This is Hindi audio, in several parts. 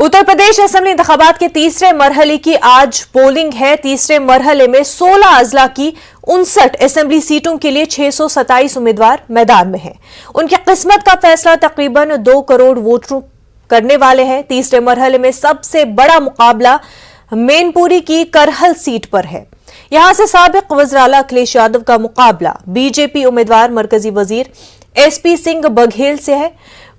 उत्तर प्रदेश असेंबली इंतखाबात के तीसरे मरहले की आज पोलिंग है। तीसरे मरहले में 16 अजला की 59 असेंबली सीटों के लिए 627 उम्मीदवार मैदान में हैं। उनकी किस्मत का फैसला तकरीबन 2 करोड़ वोटरों करने वाले हैं। तीसरे मरहले में सबसे बड़ा मुकाबला मैनपुरी की करहल सीट पर है। यहां से साबिक वज़ीर आला अखिलेश यादव का मुकाबला बीजेपी उम्मीदवार मरकजी वजीर एसपी सिंह बघेल से है।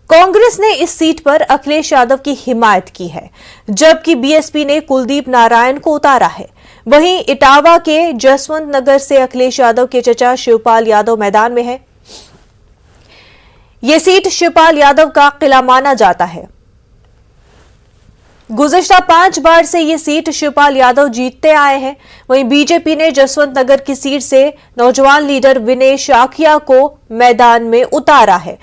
कांग्रेस ने इस सीट पर अखिलेश यादव की हिमायत की है, जबकि बीएसपी ने कुलदीप नारायण को उतारा है। वहीं इटावा के जसवंत नगर से अखिलेश यादव के चचा शिवपाल यादव मैदान में है। यह सीट शिवपाल यादव का किला माना जाता है। गुज़िश्ता 5 बार से ये सीट शिवपाल यादव जीतते आए हैं। वहीं बीजेपी ने जसवंत नगर की सीट से नौजवान लीडर विनय शाकिया को मैदान में उतारा है,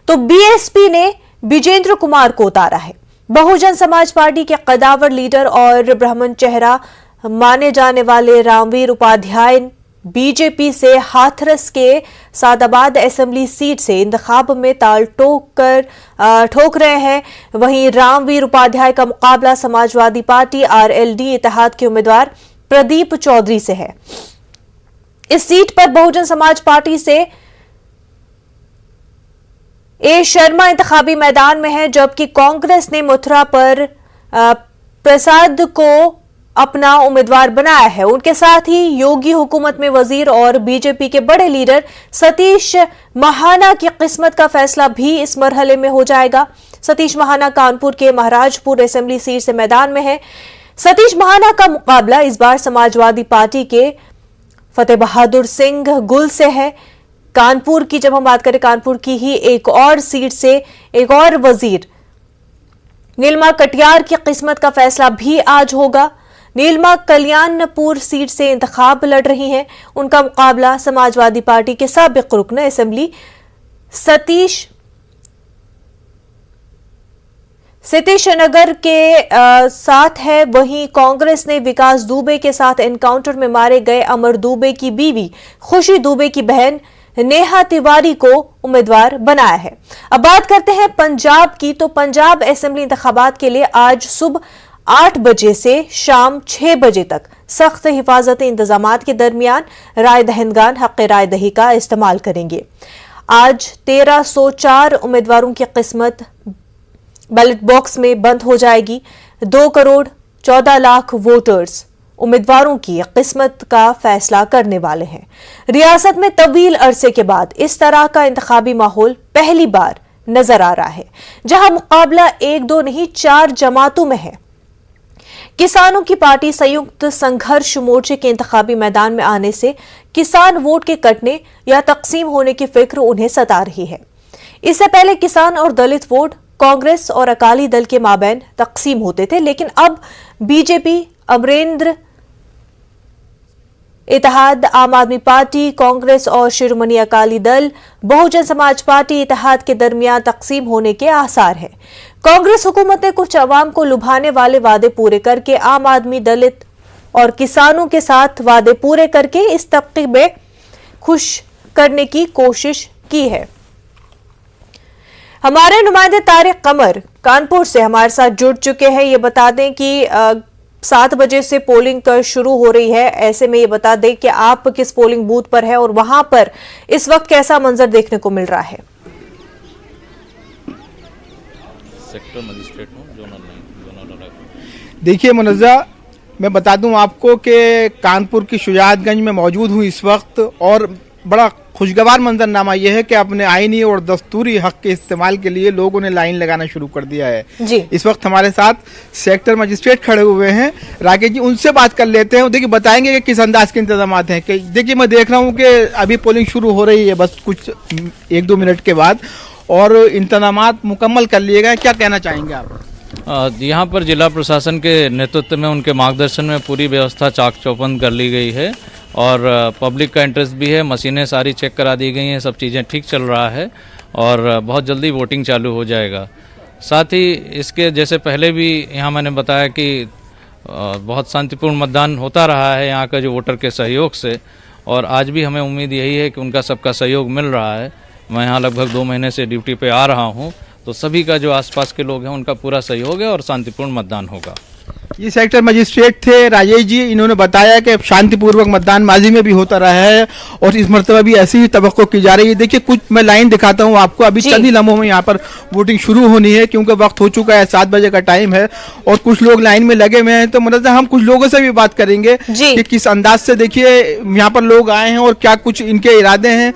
तो बीएसपी ने विजेंद्र कुमार को उतारा है। बहुजन समाज पार्टी के कदावर लीडर और ब्राह्मण चेहरा माने जाने वाले रामवीर उपाध्याय बीजेपी से हाथरस के सादाबाद असेंबली सीट से इंतखाब में ताल ठोक रहे हैं। वहीं रामवीर उपाध्याय का मुकाबला समाजवादी पार्टी आरएलडी इत्तेहाद के उम्मीदवार प्रदीप चौधरी से है। इस सीट पर बहुजन समाज पार्टी से ए शर्मा इंतखाबी मैदान में है, जबकि कांग्रेस ने मथुरा पर प्रसाद को अपना उम्मीदवार बनाया है। उनके साथ ही योगी हुकूमत में वजीर और बीजेपी के बड़े लीडर सतीश महाना की किस्मत का फैसला भी इस मरहले में हो जाएगा। सतीश महाना कानपुर के महाराजपुर असेंबली सीट से मैदान में है। सतीश महाना का मुकाबला इस बार समाजवादी पार्टी के फतेह बहादुर सिंह गुल से है। कानपुर की जब हम बात करें, कानपुर की ही एक और सीट से एक और वजीर नीलमा कटियार की किस्मत का फैसला भी आज होगा। नीलमा कल्याणपुर सीट से इंतखाब लड़ रही हैं। उनका मुकाबला समाजवादी पार्टी के साबिक रुकन असेंबली सतीश नगर के साथ है। वहीं कांग्रेस ने विकास दुबे के साथ एनकाउंटर में मारे गए अमर दुबे की बीवी खुशी दुबे की बहन नेहा तिवारी को उम्मीदवार बनाया है। अब बात करते हैं पंजाब की, तो पंजाब असेंबली इंतखाबात के लिए आज सुबह 8 बजे से शाम 6 बजे तक सख्त हिफाजती इंतजामात के दरमियान राय दहिंदगान हक राय दही का इस्तेमाल करेंगे। आज 1304 उम्मीदवारों की किस्मत बैलेट बॉक्स में बंद हो जाएगी। 2 करोड़ 14 लाख वोटर्स उम्मीदवारों की किस्मत का फैसला करने वाले हैं। रियासत में तवील अरसे के बाद इस तरह का इंतखाबी माहौल पहली बार नजर आ रहा है, जहां मुकाबला 1-2 नहीं 4 जमातों में है। किसानों की पार्टी संयुक्त संघर्ष मोर्चे के इंतखाबी मैदान में आने से किसान वोट के कटने या तकसीम होने की फिक्र उन्हें सता रही है। इससे पहले किसान और दलित वोट कांग्रेस और अकाली दल के माबैन तकसीम होते थे, लेकिन अब बीजेपी, अमरेंद्र इत्तेहाद, आम आदमी पार्टी, कांग्रेस और शिरोमणि अकाली दल, बहुजन समाज पार्टी इत्तेहाद के दरमियान तकसीम होने के आसार हैं। कांग्रेस हुकूमत ने कुछ अवाम को लुभाने वाले वादे पूरे करके आम आदमी, दलित और किसानों के साथ वादे पूरे करके इस तबके में खुश करने की कोशिश की है। हमारे नुमाइंदे तारिक कमर कानपुर से हमारे साथ जुड़ चुके हैं। ये बता दें कि 7 बजे से पोलिंग शुरू हो रही है। ऐसे में ये बता दें कि आप किस पोलिंग बूथ पर है और वहां पर इस वक्त कैसा मंजर देखने को मिल रहा है। सेक्टर मजिस्ट्रेट हूं, जोनल। देखिए मुनज़्ज़ा, मैं बता दूं आपको कि कानपुर की शुजातगंज में मौजूद हूं इस वक्त, और बड़ा खुशगवार मंजरनामा यह है कि अपने आईनी और दस्तूरी हक के इस्तेमाल के लिए लोगों ने लाइन लगाना शुरू कर दिया है जी। इस वक्त हमारे साथ सेक्टर मजिस्ट्रेट खड़े हुए हैं, राकेश जी, उनसे बात कर लेते हैं। देखिए, बताएंगे कि किस अंदाज के इंतजाम हैं। कि देखिए, मैं देख रहा हूँ कि अभी पोलिंग शुरू हो रही है, बस कुछ 1-2 मिनट के बाद, और इंतजामात मुकम्मल कर लिए गए। क्या कहना चाहेंगे आप? यहाँ पर जिला प्रशासन के नेतृत्व में, उनके मार्गदर्शन में पूरी व्यवस्था चाक चौबंद कर ली गई है, और पब्लिक का इंटरेस्ट भी है। मशीनें सारी चेक करा दी गई हैं, सब चीज़ें ठीक चल रहा है, और बहुत जल्दी वोटिंग चालू हो जाएगा। साथ ही इसके जैसे पहले भी यहाँ मैंने बताया कि बहुत शांतिपूर्ण मतदान होता रहा है यहाँ का जो वोटर के सहयोग से, और आज भी हमें उम्मीद यही है कि उनका सबका सहयोग मिल रहा है। मैं यहाँ लगभग 2 महीने से ड्यूटी पे आ रहा हूँ, तो सभी का जो आसपास के लोग हैं उनका पूरा सहयोग है और शांतिपूर्ण मतदान होगा। ये सेक्टर मजिस्ट्रेट थे राजेश जी, इन्होंने बताया कि शांतिपूर्वक मतदान माजी में भी होता रहा है और इस मरतबा भी ऐसी ही तवक्को की जा रही है। देखिए कुछ मैं लाइन दिखाता हूँ आपको, अभी चंद ही लम्हों में यहाँ पर वोटिंग शुरू होनी है क्योंकि वक्त हो चुका है, 7 बजे का टाइम है और कुछ लोग लाइन में लगे हुए हैं। तो मतलब हम कुछ लोगों से भी बात करेंगे कि किस अंदाज से देखिए यहाँ पर लोग आए हैं और क्या कुछ इनके इरादे हैं।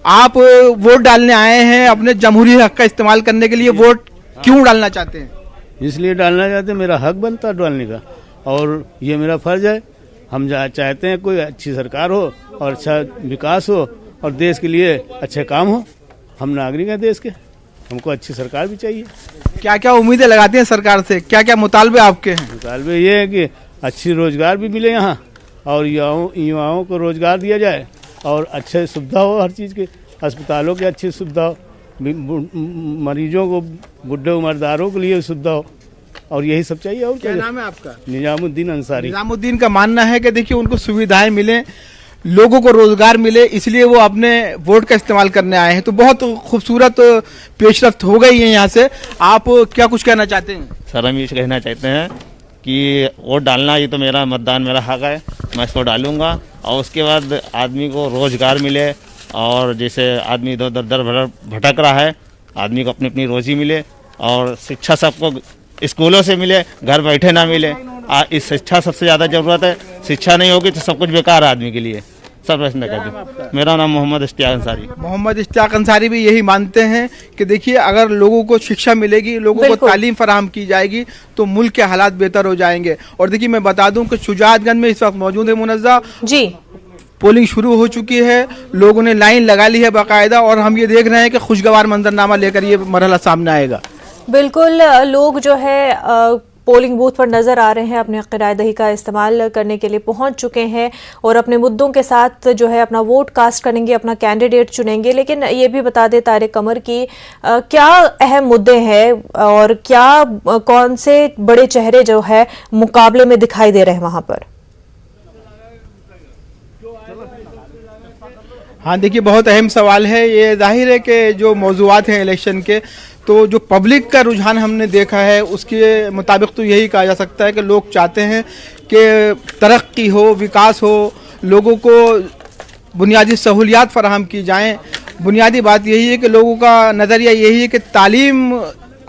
आप वोट डालने आए हैं, अपने जमहूरी हक का इस्तेमाल करने के लिए वोट क्यों डालना चाहते हैं? इसलिए डालना चाहते हैं, मेरा हक बनता है डालने का और ये मेरा फर्ज है। हम चाहते हैं कोई अच्छी सरकार हो और अच्छा विकास हो और देश के लिए अच्छे काम हो। हम नागरिक हैं देश के, हमको अच्छी सरकार भी चाहिए। क्या क्या उम्मीदें लगाते हैं सरकार से, क्या क्या मुतालबे आपके हैं? मुतालबे ये है कि अच्छी रोजगार भी मिले यहाँ और युवाओं को रोजगार दिया जाए और अच्छे सुविधा हो, हर चीज़ की, अस्पतालों की अच्छी सुविधा हो, मरीजों को, बुढ़े उम्रदारों के लिए सुविधा हो और यही सब चाहिए। और क्या नाम है आपका? निजामुद्दीन अंसारी। निजामुद्दीन का मानना है कि देखिए उनको सुविधाएं मिले, लोगों को रोजगार मिले, इसलिए वो अपने वोट का इस्तेमाल करने आए हैं। तो बहुत खूबसूरत पेशरफ्त हो गई है यहाँ से। आप क्या कुछ कहना चाहते हैं? सर हम ये कहना चाहते हैं कि वोट डालना, ये तो मेरा मतदान मेरा हक है, मैं इसको डालूंगा और उसके बाद आदमी को रोजगार मिले और जैसे आदमी इधर उधर भटक रहा है, आदमी को अपनी अपनी रोजी मिले और शिक्षा सबको स्कूलों से मिले, घर बैठे ना मिले। इस शिक्षा सबसे ज़्यादा ज़रूरत है, शिक्षा नहीं होगी तो सब कुछ बेकार है आदमी के लिए। सब प्रश्न कर दूँ। मेरा नाम मोहम्मद इश्तियाक अंसारी। मोहम्मद इश्तियाक अंसारी भी यही मानते हैं कि देखिए अगर लोगों को शिक्षा मिलेगी, लोगों को तालीम फराहम की जाएगी तो मुल्क के हालात बेहतर हो जाएंगे। और देखिए मैं बता दूं कि शुजातगंज में इस वक्त मौजूद है मुनज़्ज़ा जी, पोलिंग शुरू हो चुकी है, लोगों ने लाइन लगा ली है बाकायदा और हम ये देख रहे हैं कि खुशगवार मंजरनामा लेकर ये मरहला सामने आएगा। बिल्कुल, लोग जो है पोलिंग बूथ पर नजर आ रहे हैं, अपने क़िराएदही का इस्तेमाल करने के लिए पहुंच चुके हैं और अपने मुद्दों के साथ जो है अपना वोट कास्ट करेंगे, अपना कैंडिडेट चुनेंगे। लेकिन ये भी बता दे तारिक कमर की क्या अहम मुद्दे हैं और क्या कौन से बड़े चेहरे जो है मुकाबले में दिखाई दे रहे हैं वहां पर? हाँ देखिए बहुत अहम सवाल है ये। जाहिर है कि जो मौज़ूआत हैं इलेक्शन के, तो जो पब्लिक का रुझान हमने देखा है उसके मुताबिक तो यही कहा जा सकता है कि लोग चाहते हैं कि तरक्की हो, विकास हो, लोगों को बुनियादी सहूलियात फराहम की जाएं। बुनियादी बात यही है कि लोगों का नज़रिया यही है कि तालीम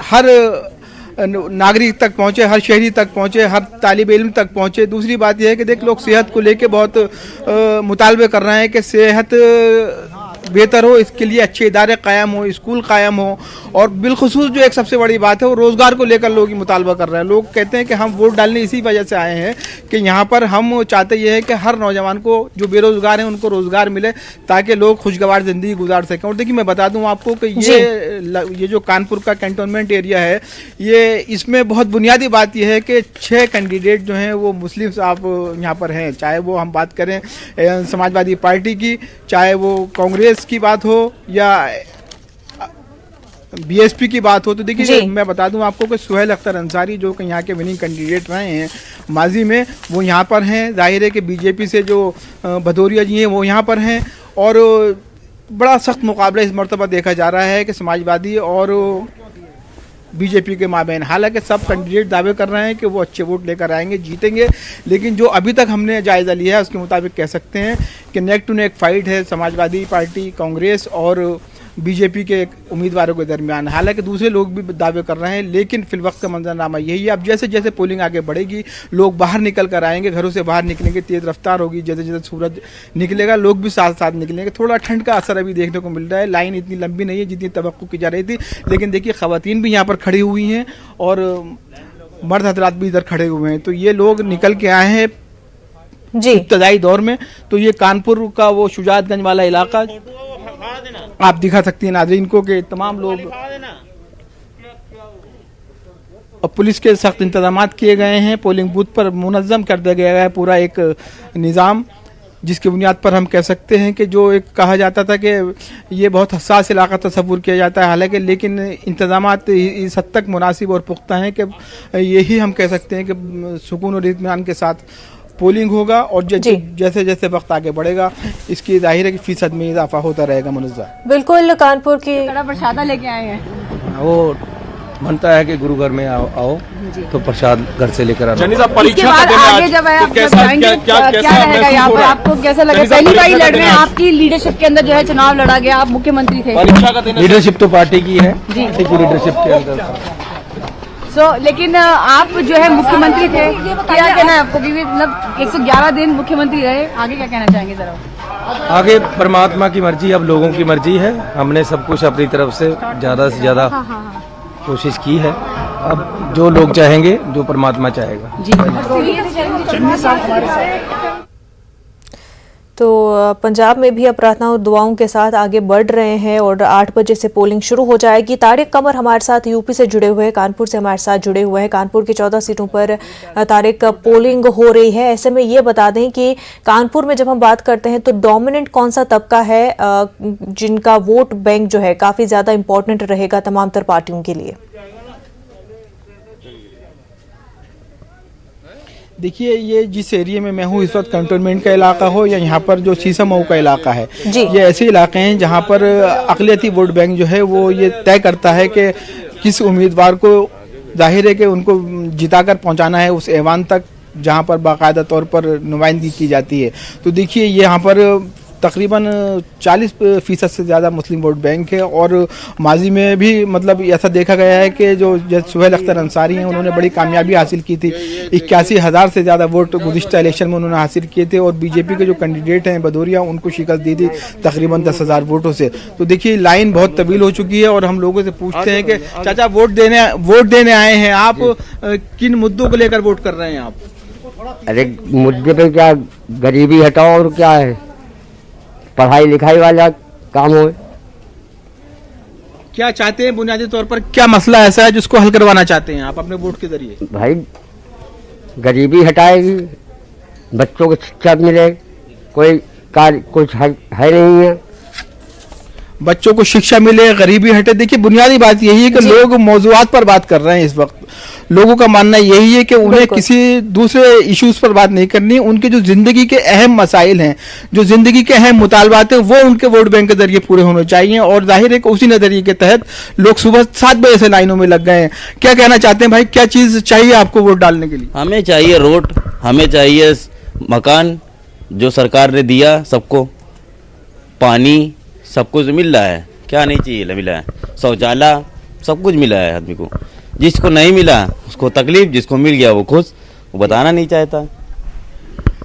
हर नागरिक तक पहुँचे, हर शहरी तक पहुँचे, हर तालिब इल्म तक पहुँचे। दूसरी बात यह है कि देख लोग सेहत को लेके बहुत मुतालबे कर रहे हैं कि सेहत बेहतर हो, इसके लिए अच्छे इदारे कायम हो, स्कूल कायम हो और बिलखुसूस जो एक सबसे बड़ी बात है वो रोज़गार को लेकर लोग मुतालबा कर रहे हैं। लोग कहते हैं कि हम वोट डालने इसी वजह से आए हैं कि यहाँ पर हम चाहते ये है कि हर नौजवान को जो बेरोज़गार हैं उनको रोज़गार मिले ताकि लोग खुशगवार ज़िंदगी गुजार सकें। और देखिए मैं बता दूँ आपको कि ये जो कानपुर का कैंटोनमेंट एरिया है, ये इसमें बहुत बुनियादी बात यह है कि 6 कैंडिडेट जो हैं वो मुस्लिम साहब यहाँ पर हैं, चाहे वो हम बात करें समाजवादी पार्टी की, चाहे वो कांग्रेस की बात हो या बीएसपी की बात हो। तो देखिए मैं बता दूं आपको कि सुहेल अख्तर अंसारी जो कि यहाँ के विनिंग कैंडिडेट रहे हैं माजी में, वो यहाँ पर हैं। जाहिर है कि बीजेपी से जो भदौरिया जी हैं वो यहाँ पर हैं और बड़ा सख्त मुकाबला इस मरतबा देखा जा रहा है कि समाजवादी और बीजेपी के माबैन। हालांकि सब कैंडिडेट दावे कर रहे हैं कि वो अच्छे वोट लेकर आएंगे, जीतेंगे, लेकिन जो अभी तक हमने जायज़ा लिया है उसके मुताबिक कह सकते हैं कि नेक टू नेक फाइट है समाजवादी पार्टी, कांग्रेस और बीजेपी के उम्मीदवारों के दरमियान। हालांकि दूसरे लोग भी दावे कर रहे हैं, लेकिन फिलवक्त का मंजरनामा यही है। अब जैसे जैसे पोलिंग आगे बढ़ेगी, लोग बाहर निकल कर आएंगे, घरों से बाहर निकलेंगे, तेज़ रफ्तार होगी, जैसे जैसे सूरज निकलेगा लोग भी साथ साथ निकलेंगे। थोड़ा ठंड का असर अभी देखने को मिल रहा है, लाइन इतनी लंबी नहीं है जितनी तवक्को की जा रही थी, लेकिन देखिए ख़वातीन भी यहाँ पर खड़ी हुई हैं और मर्द हजरात भी इधर खड़े हुए हैं। तो ये लोग निकल के आए हैं जी इब्तदाई दौर में। तो ये कानपुर का वो शुजातगंज वाला इलाका आप दिखा सकती हैं नाज़रीन को कि तमाम लोग, और पुलिस के सख्त इंतजामात किए गए हैं। पोलिंग बूथ पर मुनज़्ज़म कर दिया गया है पूरा एक निज़ाम, जिसकी बुनियाद पर हम कह सकते हैं कि जो एक कहा जाता था कि ये बहुत हसास इलाका तस्वुर किया जाता है, हालांकि लेकिन इंतजामात इस हद तक मुनासिब और पुख्ता हैं कि यही हम कह सकते हैं कि सुकून और इत्मीनान के साथ पोलिंग होगा और जैसे जैसे वक्त आगे बढ़ेगा इसकी जाहिर है कि फीसद में इजाफा होता रहेगा। मुनज़्ज़ा बिल्कुल, कानपुर की बड़ा प्रसादा लेके आए हैं। वो बनता है कि गुरु घर में आओ तो प्रसाद घर से लेकर आना। इसके बाद आगे जब आप जाएंगे क्या रहेगा यहाँ पर, आपको कैसा लगा? पहली बार लड़ रहे हैं, आपकी लीडरशिप के अंदर जो है चुनाव लड़ा गया, आप मुख्यमंत्री थे। लीडरशिप तो पार्टी की है, पार्टी की लीडरशिप के अंदर। लेकिन आप जो है मुख्यमंत्री थे, क्या कहना है आपको? क्योंकि मतलब 111 दिन मुख्यमंत्री रहे, आगे क्या कहना चाहेंगे जरा? आगे परमात्मा की मर्जी, अब लोगों की मर्जी है। हमने सब कुछ अपनी तरफ से ज्यादा कोशिश की है। अब जो लोग चाहेंगे, जो परमात्मा चाहेगा। तो पंजाब में भी अब प्रार्थना और दुआओं के साथ आगे बढ़ रहे हैं और 8 बजे से पोलिंग शुरू हो जाएगी। तारिक कमर हमारे साथ यूपी से जुड़े हुए हैं, कानपुर से हमारे साथ जुड़े हुए हैं। कानपुर की 14 सीटों पर तारिक पोलिंग हो रही है। ऐसे में ये बता दें कि कानपुर में जब हम बात करते हैं तो डोमिनेंट कौन सा तबका है जिनका वोट बैंक जो है काफी ज्यादा इंपॉर्टेंट रहेगा तमाम तर पार्टियों के लिए? देखिए, ये जिस एरिया में मैं हूँ इस वक्त कंटोनमेंट का इलाका हो या यहाँ पर जो शीशमऊ का इलाका है, ये ऐसे इलाके हैं जहाँ पर अक़लियती वोट बैंक जो है वो ये तय करता है कि किस उम्मीदवार को जाहिर है कि उनको जिताकर पहुँचाना है उस ऐवान तक जहाँ पर बाकायदा तौर पर नुमाइंदगी की जाती है। तो देखिए, ये यहाँ पर तकरीबन 40% से ज़्यादा मुस्लिम वोट बैंक है और माजी में भी मतलब ऐसा देखा गया है कि जो सुहेल अख्तर अंसारी हैं उन्होंने बड़ी कामयाबी हासिल की थी। 81,000 से ज़्यादा वोट गुज़िश्ता इलेक्शन में उन्होंने हासिल किए थे और बीजेपी के जो कैंडिडेट हैं भदौरिया, उनको शिकस्त दी थी तकरीबन 10,000 वोटों से। तो देखिए, लाइन बहुत तवील हो चुकी है और हम लोगों से पूछते हैं कि चाचा वोट देने आए हैं आप, किन मुद्दों को लेकर वोट कर रहे हैं आप? अरे मुद्दे पे क्या, गरीबी हटाओ और क्या है, पढ़ाई लिखाई वाला काम हो। क्या चाहते हैं बुनियादी तौर पर, क्या मसला ऐसा है जिसको हल करवाना चाहते हैं आप अपने वोट के जरिए? भाई गरीबी हटाएगी, बच्चों को शिक्षा मिले, कोई कार्य कुछ है नहीं है, बच्चों को शिक्षा मिले, गरीबी हटे। देखिए, बुनियादी बात यही है कि लोग मौजूआत पर बात कर रहे हैं इस वक्त। लोगों का मानना यही है कि उन्हें किसी दूसरे इश्यूज पर बात नहीं करनी, उनके जो जिंदगी के अहम मसाइल हैं, जो जिंदगी के अहम मुतालबात हैं, वो उनके वोट बैंक के जरिए पूरे होने चाहिए। और जाहिर है कि उसी नजरिए के तहत लोग सुबह 7 बजे से लाइनों में लग गए हैं। क्या कहना चाहते हैं भाई, क्या चीज चाहिए आपको वोट डालने के लिए? हमें चाहिए रोड, हमें चाहिए मकान जो सरकार ने दिया सबको, पानी सब कुछ मिल रहा है, क्या नहीं चाहिए मिला है, शौचालय सब कुछ मिला है आदमी को। जिसको नहीं मिला उसको तकलीफ, जिसको मिल गया वो खुश, वो बताना नहीं चाहता।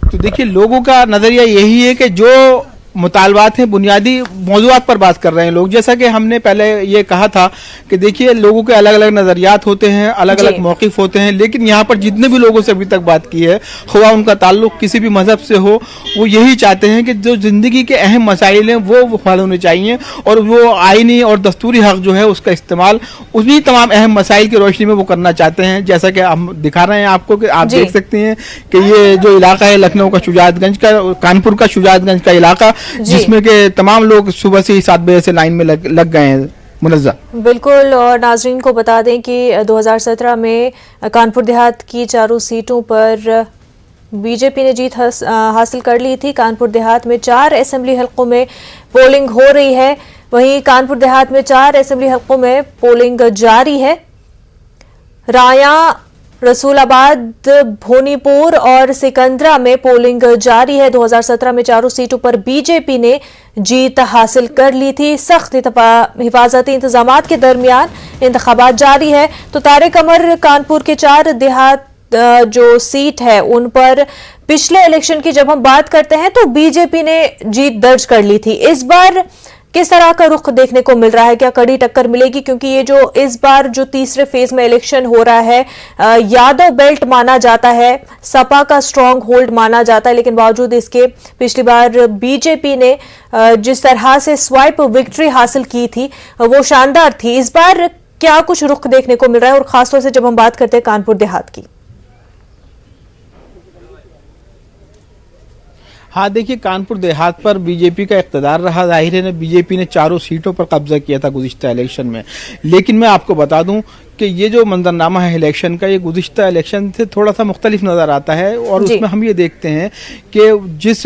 तो देखिए, लोगों का नजरिया यही है कि जो मुतालबात हैं बुनियादी मौजूआत पर बात कर रहे हैं लोग। जैसा कि हमने पहले ये कहा था कि देखिए, लोगों के अलग अलग नज़रियात होते हैं, अलग अलग मौक़िफ़ होते हैं, लेकिन यहाँ पर जितने भी लोगों से अभी तक बात की है, खुदा उनका ताल्लुक़ किसी भी मज़हब से हो, वो यही चाहते हैं कि जो ज़िंदगी के अहम मसाइल हैं वो हल होने चाहिए और वो आइनी और दस्तूरी हक़ जो है उसका इस्तेमाल उन्हीं तमाम अहम मसाइल की रोशनी में वो करना चाहते हैं। जैसा कि हम दिखा रहे हैं आपको कि आप देख सकते हैं कि ये जो इलाका है लखनऊ का शुजातगंज का, कानपुर का शुजातगंज का इलाका, जिसमें के तमाम लोग सुबह से ही 7 बजे से लाइन में लग गए हैं। मुनज़्ज़ा बिल्कुल। और नाज़रीन को बता दें कि 2017 में कानपुर देहात की 4 सीटों पर बीजेपी ने जीत हासिल कर ली थी। कानपुर देहात में 4 असेंबली हलकों में पोलिंग हो रही है, वहीं कानपुर देहात में 4 असेंबली हलकों में पोलिंग जारी है। राया, रसूलाबाद, भोनीपुर और सिकंदरा में पोलिंग जारी है। 2017 में 4 सीटों पर बीजेपी ने जीत हासिल कर ली थी। सख्त हिफाजती इंतजामात के दरमियान इंतखाबात जारी है। तो तारिक कमर, कानपुर के 4 देहात जो सीट है उन पर पिछले इलेक्शन की जब हम बात करते हैं तो बीजेपी ने जीत दर्ज कर ली थी। इस बार किस तरह का रुख देखने को मिल रहा है? क्या कड़ी टक्कर मिलेगी? क्योंकि ये जो इस बार जो तीसरे फेज में इलेक्शन हो रहा है, यादव बेल्ट माना जाता है, सपा का स्ट्रांग होल्ड माना जाता है, लेकिन बावजूद इसके पिछली बार बीजेपी ने जिस तरह से स्वाइप विक्ट्री हासिल की थी वो शानदार थी। इस बार क्या कुछ रुख देखने को मिल रहा है, और खासतौर से जब हम बात करते हैं कानपुर देहात की? हाँ, देखिए, कानपुर देहात पर बीजेपी का इक़्तिदार रहा। जाहिर है बीजेपी ने 4 सीटों पर कब्जा किया था गुज़िश्ता इलेक्शन में। लेकिन मैं आपको बता दूं कि ये जो मंजरनामा है इलेक्शन का, ये गुज़िश्ता इलेक्शन से थोड़ा सा मुख्तलिफ नज़र आता है। और उसमें हम ये देखते हैं कि जिस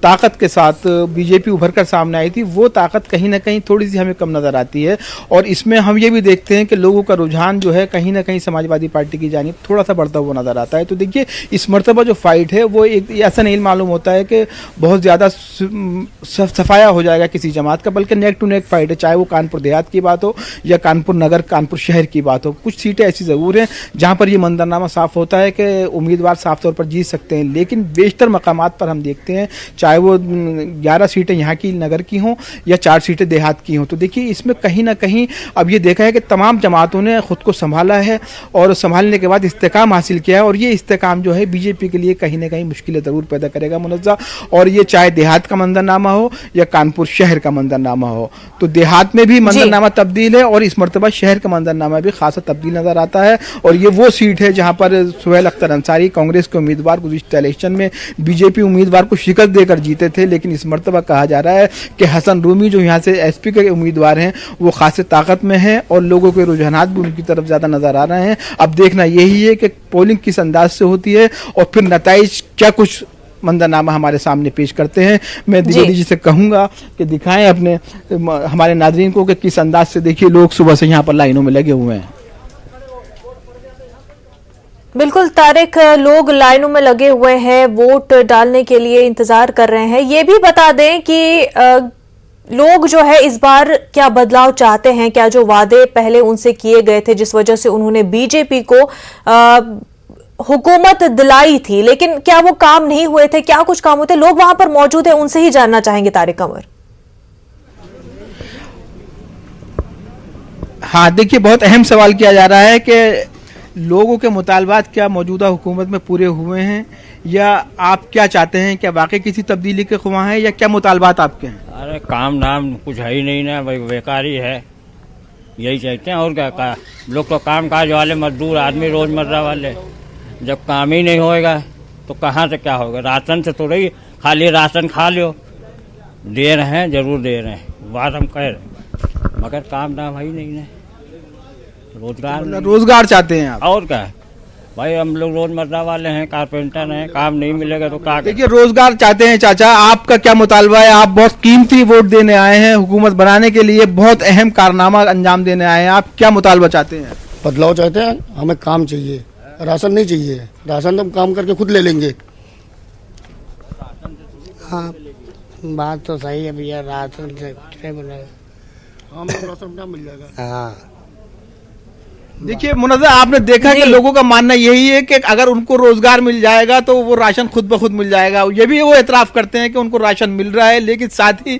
ताकत के साथ बीजेपी उभर कर सामने आई थी, वो ताकत कहीं ना कहीं थोड़ी सी हमें कम नज़र आती है। और इसमें हम ये भी देखते हैं कि लोगों का रुझान जो है कहीं ना कहीं समाजवादी पार्टी की जानिब थोड़ा सा बढ़ता हुआ नज़र आता है। तो देखिए, इस मरतबा जो फाइट है वो एक ऐसा नहीं मालूम होता है कि बहुत ज़्यादा सफाया हो जाएगा किसी जमात का, बल्कि नेक टू नेक फाइट है, चाहे वो कानपुर देहात की बात हो या कानपुर नगर, कानपुर शहर की बात हो। कुछ सीटें ऐसी ज़रूर हैं जहां पर ये मंजरनामा साफ होता है कि उम्मीदवार साफ तौर पर जीत सकते हैं, लेकिन बेशतर मकामात पर हम देखते हैं, चाहे वो 11 सीटें यहाँ की नगर की हों या 4 सीटें देहात की हों, तो देखिए इसमें कहीं ना कहीं अब ये देखा है कि तमाम जमातों ने खुद को संभाला है और संभालने के बाद इस्तेकाम हासिल किया है। और ये इस्तेकाम जो है बीजेपी के लिए कहीं ना कहीं मुश्किलें ज़रूर पैदा करेगा मुनज़्ज़ा। और ये चाहे देहात का मंजरनामा हो या कानपुर शहर का मंजरनामा हो, तो देहात में भी मंजरनामा तब्दील है और इस मरतबा शहर का मंजरनामा भी खासा तब्दील नजर आता है। और ये वो सीट है जहां पर सुहेल अख्तर अंसारी कांग्रेस के उम्मीदवार गुज़िश्ता इलेक्शन में बीजेपी उम्मीदवार को शिकस्त देकर जीते थे, लेकिन इस मरतबा कहा जा रहा है कि हसन रूमी जो यहाँ से एसपी के उम्मीदवार हैं वो खासे ताकत में हैं और लोगों के रुझानात भी उनकी तरफ ज़्यादा नजर आ रहे हैं। अब देखना यही है कि पोलिंग किस अंदाज से होती है और फिर नताइज क्या कुछ मंजरनामा हमारे सामने पेश करते हैं। मैं द्विवेदी जी से कहूंगा कि दिखाएं अपने हमारे नाजरीन को कि किस अंदाज से, देखिए लोग सुबह से यहाँ पर लाइनों में लगे हुए हैं। बिल्कुल तारिक, लोग लाइनों में लगे हुए हैं, वोट डालने के लिए इंतजार कर रहे हैं। ये भी बता दें कि लोग जो है इस बार क्या बदलाव चाहते हैं, क्या जो वादे पहले उनसे किए गए थे जिस वजह से उन्होंने बीजेपी को हुकूमत दिलाई थी, लेकिन क्या वो काम नहीं हुए थे, क्या कुछ काम हुए थे? लोग वहां पर मौजूद हैं, उनसे ही जानना चाहेंगे तारिक कंवर। हाँ, देखिए बहुत अहम सवाल किया जा रहा है कि लोगों के मुतालबात क्या मौजूदा हुकूमत में पूरे हुए हैं या आप क्या चाहते हैं, क्या वाकई किसी तब्दीली के ख्वाह हैं या क्या मुतालबात आपके हैं? अरे काम नाम कुछ है ही नहीं ना भाई, बेकारी है, यही चाहते हैं। और क्या लोग तो काम काज वाले मजदूर आदमी, रोजमर्रा वाले, जब काम ही नहीं होएगा तो कहाँ से क्या होगा? राशन से तो रही, खाली राशन खा लो, दे रहे हैं, जरूर दे रहे हैं, बात हम कह रहे, मगर काम नाम है ही नहीं ना, रोजगार चाहते हैं आप? और क्या भाई, हम लोग रोजमर्रा वाले हैं, कारपेंटर हैं, काम नहीं मिलेगा तो क्या? देखिए रोजगार चाहते हैं चाचा, आपका क्या मुतालबा है? आप बहुत कीमती वोट देने आए हैं, हुकूमत बनाने के लिए बहुत अहम कारनामा अंजाम देने आए हैं, आप क्या मुतालबा चाहते हैं? बदलाव चाहते हैं, हमें काम चाहिए, राशन नहीं चाहिए। राशन तो हम काम करके खुद ले लेंगे। हाँ, बात तो सही है भैया, राशन से कुछ नहीं मिलेगा, हमें राशन क्या मिल जाएगा? हाँ देखिए मुनज़्ज़ा, आपने देखा कि लोगों का मानना यही है कि अगर उनको रोजगार मिल जाएगा तो वो राशन खुद ब खुद मिल जाएगा। ये भी वो एतराफ़ करते हैं कि उनको राशन मिल रहा है, लेकिन साथ ही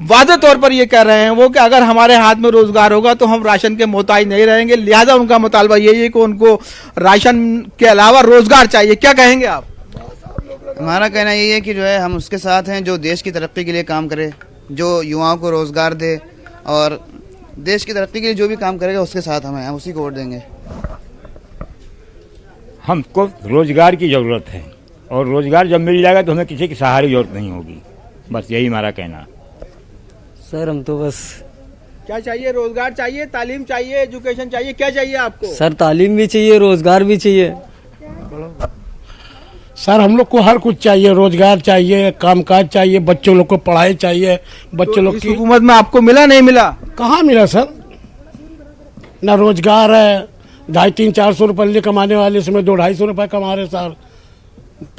वाज़ेह तौर पर ये कह रहे हैं वो कि अगर हमारे हाथ में रोजगार होगा तो हम राशन के मोहताज नहीं रहेंगे। लिहाजा उनका मुतालबा यही है कि उनको राशन के अलावा रोजगार चाहिए। क्या कहेंगे आप? हमारा कहना यही है कि जो है हम उसके साथ हैं जो देश की तरक्की के लिए काम करे, जो युवाओं को रोजगार दे और देश की तरक्की के लिए जो भी काम करेगा उसके साथ हम उसी को वोट देंगे। हमको रोजगार की ज़रूरत है और रोजगार जब मिल जाएगा तो हमें किसी की सहारे की जरूरत नहीं होगी, बस यही हमारा कहना। सर हम तो बस क्या चाहिए? रोजगार चाहिए, तालीम चाहिए, एजुकेशन चाहिए, क्या चाहिए आपको? सर तालीम भी चाहिए, रोजगार भी चाहिए। सर हम लोग को हर कुछ चाहिए, रोजगार चाहिए, कामकाज चाहिए, बच्चों लोग को पढ़ाई चाहिए। बच्चों लोग की हुकूमत में आपको मिला नहीं मिला? कहाँ मिला सर, ना रोजगार है। 250-300-400 रुपये कमाने वाले इसमें 200-250 रुपये कमा रहे सर।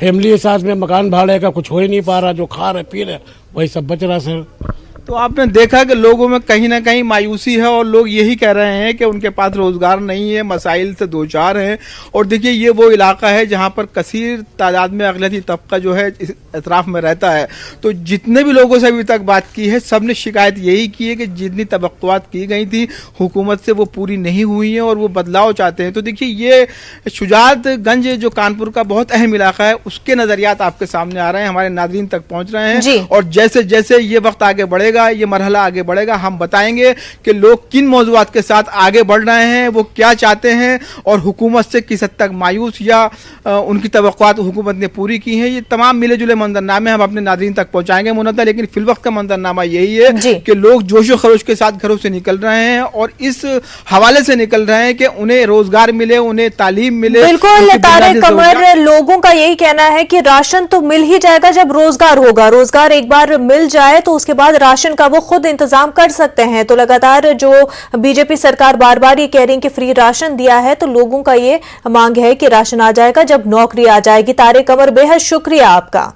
फैमिली के साथ में मकान भाड़े का कुछ हो ही नहीं पा रहा, जो खा रहे पी रहे वही सब बच रहा सर। तो आपने देखा कि लोगों में कहीं ना कहीं मायूसी है और लोग यही कह रहे हैं कि उनके पास रोजगार नहीं है, मसाइल से दो चार हैं। और देखिए ये वो इलाका है जहां पर कसीर तादाद में अगलती तबका जो है इस अतराफ में रहता है। तो जितने भी लोगों से अभी तक बात की है सबने शिकायत यही की है कि जितनी तवक्कुआत की गई थी हुकूमत से वो पूरी नहीं हुई हैं और वो बदलाव चाहते हैं। तो देखिए ये शुजातगंज जो कानपुर का बहुत अहम इलाका है उसके नजरियात आपके सामने आ रहे हैं, हमारे नाज़रीन तक पहुंच रहे हैं। और जैसे जैसे ये वक्त आगे बढ़ेगा बढ़ेगा, ये मरहला आगे बढ़ेगा। हम बताएंगे कि लोग किन मौजूदात के साथ आगे बढ़ रहे हैं, वो क्या चाहते हैं और हुकूमत से किस हद तक मायूस या उनकी तवक्कुआत हुकूमत ने पूरी की है। ये तमाम मिले जुले मंजरनामे हम अपने नाज़रीन तक पहुंचाएंगे मुनव्वर, लेकिन फिलवक्त का मंजरनामा यही है कि लोग जोशो खरोश के साथ घरों से निकल रहे हैं और इस हवाले से निकल रहे हैं कि उन्हें रोजगार मिले, उन्हें तालीम मिले। बिल्कुल तारिक कमर, लोगों का यही कहना है कि राशन तो मिल ही जाएगा जब रोजगार होगा। रोजगार एक बार मिल जाए तो उसके बाद राशन का वो खुद इंतजाम कर सकते हैं। तो लगातार जो बीजेपी सरकार बार बार ये कह रही है कि फ्री राशन दिया है, तो लोगों का ये मांग है कि राशन आ जाएगा जब नौकरी आ जाएगी। तारिक कमर, बेहद शुक्रिया आपका।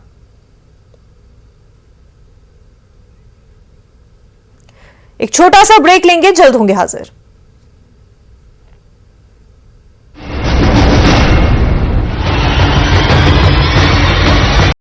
एक छोटा सा ब्रेक लेंगे, जल्द होंगे हाजिर।